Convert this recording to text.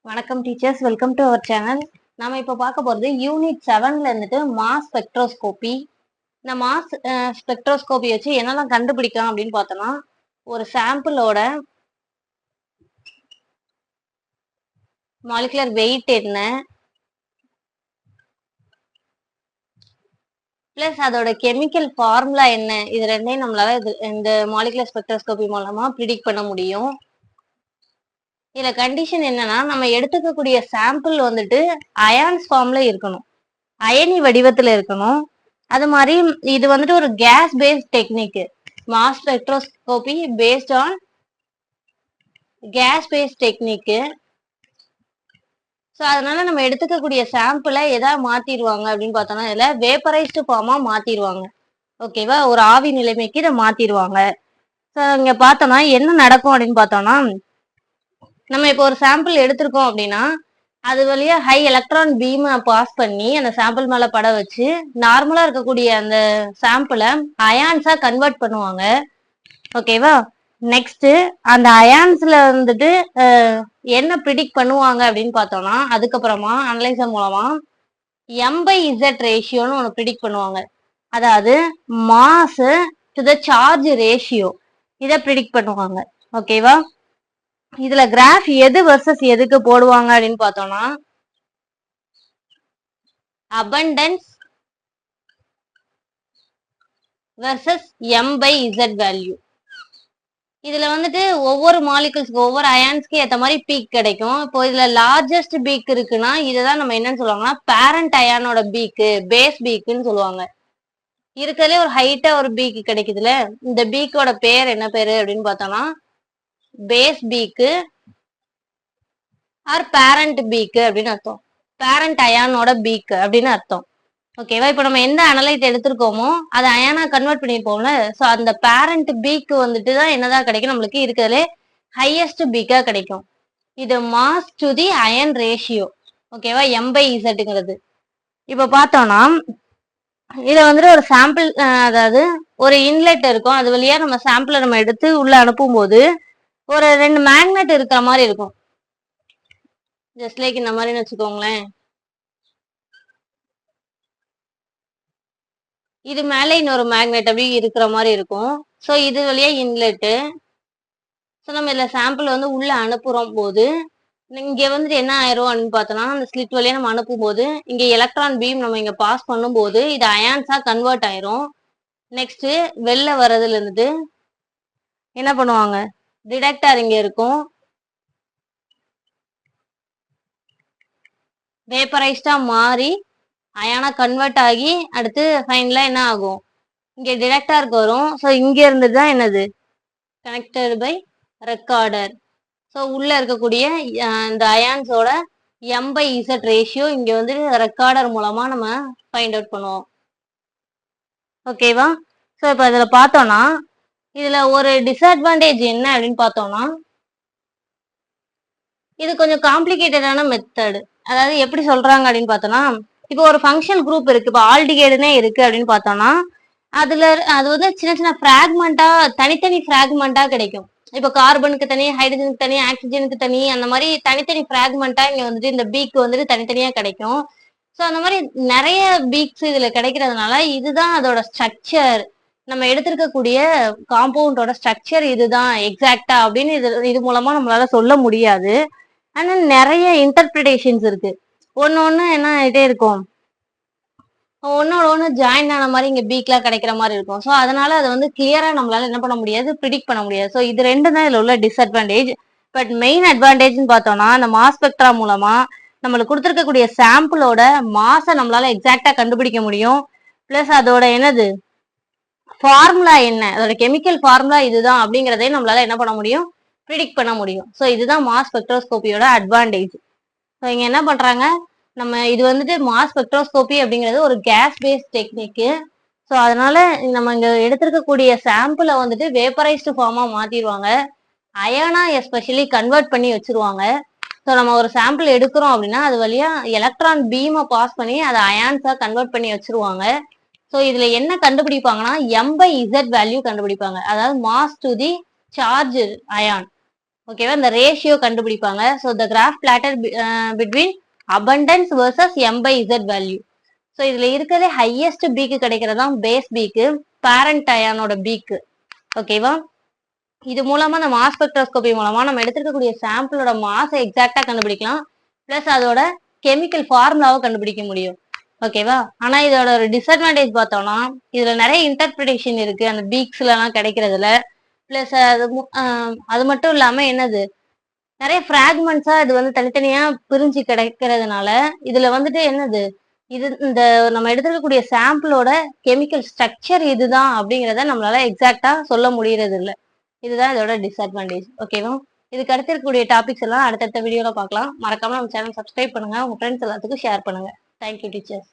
வணக்கம் teachers, welcome to our channel. நாம இப்ப பார்க்க போறது யூனிட் 7ல இருந்துட்டு மாஸ் ஸ்பெக்ட்ரோஸ்கோபி. இந்த மாஸ் ஸ்பெக்ட்ரோஸ்கோபி வச்சு என்னெல்லாம் கண்டுபிடிக்கலாம் அப்படின்னு பார்த்தோம்னா, ஒரு சாம்பிளோட மாலிகுலர் வெயிட் என்ன, பிளஸ் அதோட கெமிக்கல் ஃபார்முலா என்ன, இது ரெண்டையும் நம்மளால இந்த மாலிகுலர் ஸ்பெக்ட்ரோஸ்கோபி மூலமா ப்ரிடிக்ட் பண்ண முடியும். இதுல கண்டிஷன் என்னன்னா, நம்ம எடுத்துக்கக்கூடிய சாம்பிள் வந்துட்டு அயான்ஸ் ஃபார்ம்ல இருக்கணும், அயனி வடிவத்துல இருக்கணும். அது மாதிரி இது வந்துட்டு ஒரு gas based technique, mass spectroscopy based on gas based technique. So அதனால நம்ம எடுத்துக்கக்கூடிய சாம்பிளை எதாவது மாத்திடுவாங்க அப்படின்னு பார்த்தோம்னா, இதுல வேப்பரைஸ்டு ஃபார்மா மாத்திடுவாங்க. ஓகேவா, ஒரு ஆவி நிலைமைக்கு இதை மாத்திடுவாங்க. ஸோ இங்க பார்த்தோம்னா என்ன நடக்கும் அப்படின்னு பார்த்தோம்னா, நம்ம இப்போ ஒரு சாம்பிள் எடுத்திருக்கோம் அப்படின்னா அது வழியா ஹை எலக்ட்ரான் பீம் பாஸ் பண்ணி அந்த சாம்பிள் மேல பட வச்சு நார்மலா இருக்கக்கூடிய அந்த சாம்பிளை அயான்ஸா கன்வெர்ட் பண்ணுவாங்க. ஓகேவா, நெக்ஸ்ட் அந்த அயான்ஸ்ல வந்துட்டு என்ன ப்ரிடிக்ட் பண்ணுவாங்க அப்படின்னு பார்த்தோம்னா, அதுக்கப்புறமா அனலைசர் மூலமா M/Z ரேஷியோன்னு ஒன்று ப்ரிடிக்ட் பண்ணுவாங்க. அதாவது mass to the charge ratio, இதை ப்ரிடிக்ட் பண்ணுவாங்க. ஓகேவா, இதுல கிராஃப் எது வெர்சஸ் எதுக்கு போடுவாங்க அப்படின்னு பார்த்தோம்னா, abundance வெர்சஸ் M/Z வேல்யூ. இதுல வந்துட்டு ஒவ்வொரு மாலிகுல்ஸ்க்கு ஒவ்வொரு அயான்ஸ்க்கு ஏற்ற மாதிரி பீக் கிடைக்கும். இப்போ இதுல லார்ஜஸ்ட் பீக் இருக்குன்னா இதுதான் நம்ம என்னன்னு சொல்லுவாங்கன்னா பேரண்ட் அயானோட பீக்கு, பேஸ் பீக்குன்னு சொல்லுவாங்க. இருக்கிறதுலே ஒரு ஹைட்டா ஒரு பீக் கிடைக்குதுல, இந்த பீக்கோட பேர் என்ன பேரு அப்படின்னு பார்த்தோம்னா பேஸ் பீக்கு ஆர் பேரண்ட் பீக்கு அப்படின்னு அர்த்தம். பேரண்ட் அயானோட பீக் அப்படின்னு அர்த்தம். ஓகேவா, இப்போ நம்ம எந்த அனலைட் எடுத்திருக்கோமோ அதை அயானா கன்வெர்ட் பண்ணிருப்போம்ல, ஸோ அந்த பேரண்ட் பீக்கு வந்துட்டு தான் என்னதான் கிடைக்கும், நம்மளுக்கு இருக்கிறதுல ஹையஸ்ட் பீக்கா கிடைக்கும். இது mass to the ion ratio. ஓகேவா, M/Zங்கிறது. இப்போ பார்த்தோம்னா இதை வந்துட்டு ஒரு சாம்பிள், அதாவது ஒரு இன்லெட் இருக்கும், அது வழியா நம்ம சாம்பிளை நம்ம எடுத்து உள்ள அனுப்பும் போது ஒரு 2 மேக்னெட் இருக்கிற மாதிரி இருக்கும். ஜஸ்ட் லைக் இந்த மாதிரின்னு வச்சுக்கோங்களேன். இது மேலே இன்னொரு மேக்னெட் அப்படி இருக்கிற மாதிரி இருக்கும். ஸோ இது வழியா இன்லெட்டு. ஸோ நம்ம இதில் சாம்பிள் வந்து உள்ள அனுப்புறோம் போது இங்கே வந்துட்டு என்ன ஆயிரும் அப்படின்னு பார்த்தோம்னா, அந்த ஸ்லிட் வழியா நம்ம அனுப்பும் போது இங்கே எலக்ட்ரான் பீம் நம்ம இங்கே பாஸ் பண்ணும்போது இது அயான்ஸா கன்வெர்ட் ஆயிரும். நெக்ஸ்ட் வெளில வர்றதுல இருந்துட்டு என்ன பண்ணுவாங்க, டிடெக்டர் இங்க இருக்கும், வேப்பரைஸ்டா மாறி அயானா கன்வெர்ட் ஆகி அடுத்து ஃபைனலா என்ன ஆகும், இங்க டிடெக்டருக்கு வரும். ஸோ இங்க இருந்து தான் என்னது கனெக்டட் பை ரெக்கார்டர். ஸோ உள்ள இருக்கக்கூடிய இந்த அயான்ஸோட M/Z ரேஷியோ இங்க வந்து ரெக்கார்டர் மூலமா நம்ம ஃபைண்ட் அவுட் பண்ணுவோம். ஓகேவா, ஸோ இப்போ இதில் பார்த்தோம்னா இதுல ஒரு டிஸ்அட்வான்டேஜ் என்ன அப்படின்னு பார்த்தோம்னா, இது கொஞ்சம் காம்ப்ளிகேட்டடான மெத்தட். அதாவது எப்படி சொல்றாங்க அப்படின்னு பார்த்தோம்னா, இப்போ ஒரு ஃபங்க்ஷன் குரூப் இருக்கு, இப்போ ஆல்டிகேடுனே இருக்கு அப்படின்னு பார்த்தோம்னா அதுல அது வந்து சின்ன சின்ன ஃப்ராக்மெண்டா, தனித்தனி ஃப்ராக்மெண்டா கிடைக்கும். இப்போ கார்பனுக்கு தனி, ஹைட்ரஜனுக்கு தனி, ஆக்சிஜனுக்கு தனி, அந்த மாதிரி தனித்தனி ஃப்ராக்மெண்டா இங்க வந்துட்டு இந்த பீக் வந்துட்டு தனித்தனியா கிடைக்கும். ஸோ அந்த மாதிரி நிறைய பீக்ஸ் இதுல கிடைக்கிறதுனால இதுதான் அதோட ஸ்ட்ரக்சர், நம்ம எடுத்திருக்கக்கூடிய காம்பவுண்டோட ஸ்ட்ரக்சர் இதுதான் எக்ஸாக்டா அப்படின்னு இது மூலமா நம்மளால சொல்ல முடியாது. ஆனா நிறைய இன்டர்பிரிட்டேஷன்ஸ் இருக்கு, ஒன்னு என்ன ஆகிட்டே இருக்கும், ஒன்னோட ஒன்று ஜாயின் ஆன மாதிரி இங்க பீக்லாம் கிடைக்கிற மாதிரி இருக்கும். ஸோ அதனால அதை வந்து கிளியரா நம்மளால என்ன பண்ண முடியாது, ப்ரிடிக்ட் பண்ண முடியாது. ஸோ இது ரெண்டு தான் இதுல உள்ள டிஸ்அட்வான்டேஜ். பட் மெயின் அட்வான்டேஜ்னு பார்த்தோம்னா, அந்த மாஸ் ஸ்பெக்ட்ரா மூலமா நம்மளுக்கு கொடுத்துருக்கக்கூடிய சாம்பிளோட மாஸை நம்மளால எக்ஸாக்டா கண்டுபிடிக்க முடியும். பிளஸ் அதோட என்னது ஃபார்முலா என்ன, அதோட கெமிக்கல் ஃபார்முலா இதுதான் அப்படிங்கிறதையும் நம்மளால என்ன பண்ண முடியும், ப்ரிடிக்ட் பண்ண முடியும். ஸோ இதுதான் மாஸ் ஸ்பெக்ட்ரோஸ்கோபியோட அட்வான்டேஜ். ஸோ இங்க என்ன பண்றாங்க, நம்ம இது வந்துட்டு மாஸ் ஸ்பெக்ட்ரோஸ்கோபி அப்படிங்கிறது ஒரு கேஸ் பேஸ்ட் டெக்னிக்கு. ஸோ அதனால நம்ம இங்க எடுத்திருக்கக்கூடிய சாம்பிளை வந்துட்டு வேப்பரைஸ்டு ஃபார்மா மாத்திடுவாங்க, அயனா எஸ்பெஷலி கன்வெர்ட் பண்ணி வச்சிருவாங்க. ஸோ நம்ம ஒரு சாம்பிள் எடுக்கிறோம் அப்படின்னா அது வழியா எலக்ட்ரான் பீமை பாஸ் பண்ணி அதை அயான்ஸா கன்வெர்ட் பண்ணி வச்சிருவாங்க. ஸோ இதுல என்ன கண்டுபிடிப்பாங்கன்னா M/Z வேல்யூ கண்டுபிடிப்பாங்க, அதாவது mass to the charge ion. ஓகேவா? இந்த ரேஷியோ கண்டுபிடிப்பாங்க. So the graph plotter between abundance versus m by z value. So இதுல இருக்கிறதே ஹையஸ்ட் பீக்கு கிடைக்கிறதா பேஸ் பீக்கு, பேரண்ட் அயானோட பீக்கு. ஓகேவா? இது மூலமா நம்ம மாஸ் ஸ்பெக்ட்ரோஸ்கோபி மூலமா நம்ம எடுத்துக்கக்கூடிய சாம்பிளோட மாஸ் எக்ஸாக்டா கண்டுபிடிக்கலாம். பிளஸ் அதோட கெமிக்கல் ஃபார்முலாவை கண்டுபிடிக்க முடியும். ஓகேவா? ஆனா இதோட ஒரு டிஸ்அட்வான்டேஜ் பார்த்தோம்னா இதுல நிறைய இன்டர்பிரிட்டேஷன் இருக்கு அந்த பீக்ஸ்ல எல்லாம் கிடைக்கிறதுல. பிளஸ் அது மட்டும் இல்லாம என்னது, நிறைய ஃப்ராக்மெண்ட்ஸா இது வந்து தனித்தனியா பிரிஞ்சு கிடைக்கிறதுனால இதுல வந்துட்டு என்னது, இது இந்த நம்ம எடுத்துக்கக்கூடிய சாம்பிளோட கெமிக்கல் ஸ்ட்ரக்சர் இதுதான் அப்படிங்கிறத நம்மளால எக்ஸாக்டா சொல்ல முடியறது இல்ல. இதுதான் இதோட டிஸ்அட்வான்டேஜ். ஓகேவா? இதுக்கு அடுத்து இருக்கக்கூடிய டாபிக்ஸ் எல்லாம் அடுத்தடுத்த வீடியோல பார்க்கலாம். மறக்காம நம்ம சேனல் சப்ஸ்கிரைப் பண்ணுங்க, உங்க ஃப்ரெண்ட்ஸ் எல்லாத்துக்கும் ஷேர் பண்ணுங்க. Thank you teachers.